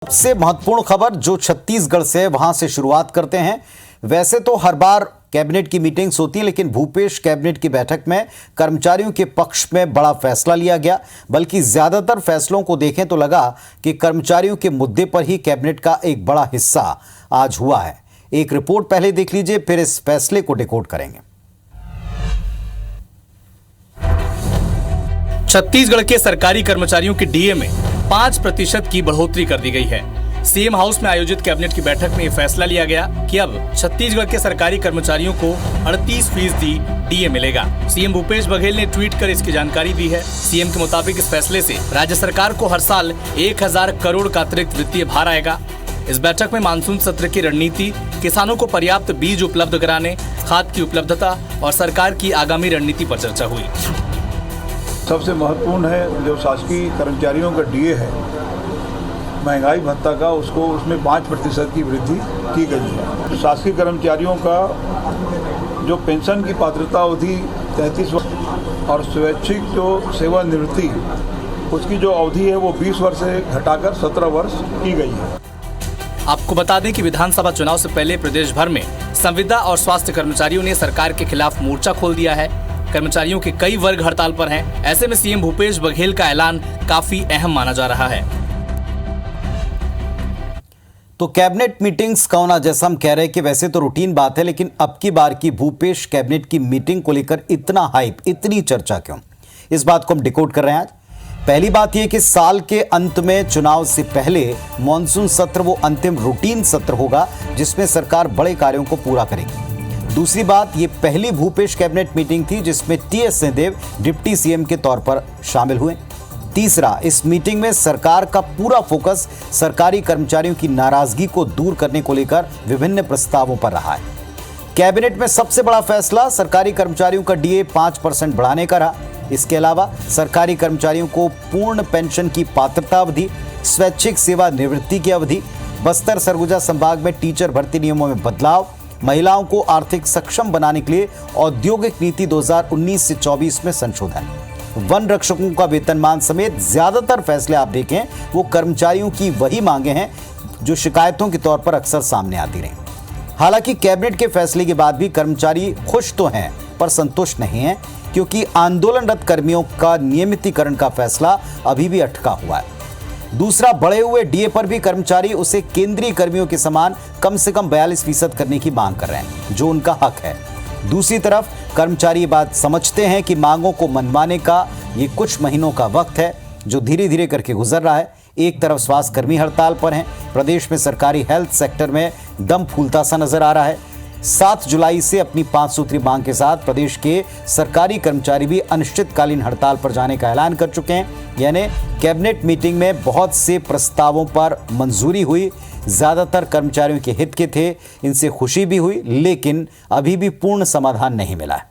सबसे महत्वपूर्ण खबर जो छत्तीसगढ़ से है वहां से शुरुआत करते हैं। वैसे तो हर बार कैबिनेट की मीटिंग्स होती है, लेकिन भूपेश कैबिनेट की बैठक में कर्मचारियों के पक्ष में बड़ा फैसला लिया गया। बल्कि ज्यादातर फैसलों को देखें तो लगा कि कर्मचारियों के मुद्दे पर ही कैबिनेट का एक बड़ा हिस्सा आज हुआ है। एक रिपोर्ट पहले देख लीजिए, फिर इस फैसले को डिकोड करेंगे। छत्तीसगढ़ के सरकारी कर्मचारियों के डीए में 5% की बढ़ोतरी कर दी गई है। सीएम हाउस में आयोजित कैबिनेट की बैठक में यह फैसला लिया गया कि अब छत्तीसगढ़ के सरकारी कर्मचारियों को 38% डीए मिलेगा। सीएम भूपेश बघेल ने ट्वीट कर इसकी जानकारी दी है। सीएम के मुताबिक इस फैसले से राज्य सरकार को हर साल 1000 करोड़ का अतिरिक्त वित्तीय भार आएगा। इस बैठक में मानसून सत्र की रणनीति, किसानों को पर्याप्त बीज उपलब्ध कराने, खाद की उपलब्धता और सरकार की आगामी रणनीति पर चर्चा हुई। सबसे महत्वपूर्ण है जो शासकीय कर्मचारियों का डीए है, महंगाई भत्ता का, उसमें 5% की वृद्धि की गई है। शासकीय कर्मचारियों का जो पेंशन की पात्रता अवधि 33 वर्ष और स्वैच्छिक जो सेवानिवृत्ति उसकी जो अवधि है वो 20 वर्ष से घटाकर 17 वर्ष की गई है। आपको बता दें कि विधानसभा चुनाव से पहले प्रदेश भर में संविदा और स्वास्थ्य कर्मचारियों ने सरकार के खिलाफ मोर्चा खोल दिया है। कर्मचारियों के कई वर्ग हड़ताल पर हैं। ऐसे में सीएम भूपेश बघेल का ऐलान काफी अहम माना जा रहा है। तो कैबिनेट मीटिंग्स का होना, जैसा हम कह रहे हैं कि वैसे तो रूटीन बात है, लेकिन अब की बार की भूपेश कैबिनेट की मीटिंग को लेकर इतना हाइप, इतनी चर्चा क्यों? इस बात को हम डिकोड कर रहे हैं आज। पहली बात यह कि साल के अंत में चुनाव से पहले मॉनसून सत्र वो अंतिम रूटीन सत्र होगा जिसमें सरकार बड़े कार्यों को पूरा करेगी। दूसरी बात, ये पहली भूपेश कैबिनेट मीटिंग थी जिसमें टीएस सिंहदेव डिप्टी सीएम के तौर पर शामिल हुए। तीसरा, इस मीटिंग में सरकार का पूरा फोकस सरकारी कर्मचारियों की नाराजगी को दूर करने को लेकर विभिन्न प्रस्तावों पर रहा है। कैबिनेट में सबसे बड़ा फैसला सरकारी कर्मचारियों का डीए 5% बढ़ाने का रहा। इसके अलावा सरकारी कर्मचारियों को पूर्ण पेंशन की पात्रता अवधि, स्वैच्छिक सेवानिवृत्ति की अवधि, बस्तर सरगुजा संभाग में टीचर भर्ती नियमों में बदलाव, महिलाओं को आर्थिक सक्षम बनाने के लिए औद्योगिक नीति 2019 से 24 में संशोधन, वन रक्षकों का वेतनमान समेत ज्यादातर फैसले आप देखें वो कर्मचारियों की वही मांगे हैं जो शिकायतों के तौर पर अक्सर सामने आती रही। हालांकि कैबिनेट के फैसले के बाद भी कर्मचारी खुश तो हैं पर संतुष्ट नहीं हैं, क्योंकि आंदोलनरत कर्मियों का नियमितीकरण का फैसला अभी भी अटका हुआ है। दूसरा, बढ़े हुए डीए पर भी कर्मचारी उसे केंद्रीय कर्मियों के समान कम से कम 42% करने की मांग कर रहे हैं, जो उनका हक है। दूसरी तरफ कर्मचारी ये बात समझते हैं कि मांगों को मनवाने का ये कुछ महीनों का वक्त है जो धीरे धीरे करके गुजर रहा है। एक तरफ स्वास्थ्य कर्मी हड़ताल पर हैं, प्रदेश में सरकारी हेल्थ सेक्टर में दम फूलता सा नजर आ रहा है। 7 जुलाई से अपनी 5 सूत्री मांग के साथ प्रदेश के सरकारी कर्मचारी भी अनिश्चितकालीन हड़ताल पर जाने का ऐलान कर चुके हैं। यानी कैबिनेट मीटिंग में बहुत से प्रस्तावों पर मंजूरी हुई, ज्यादातर कर्मचारियों के हित के थे, इनसे खुशी भी हुई, लेकिन अभी भी पूर्ण समाधान नहीं मिला है।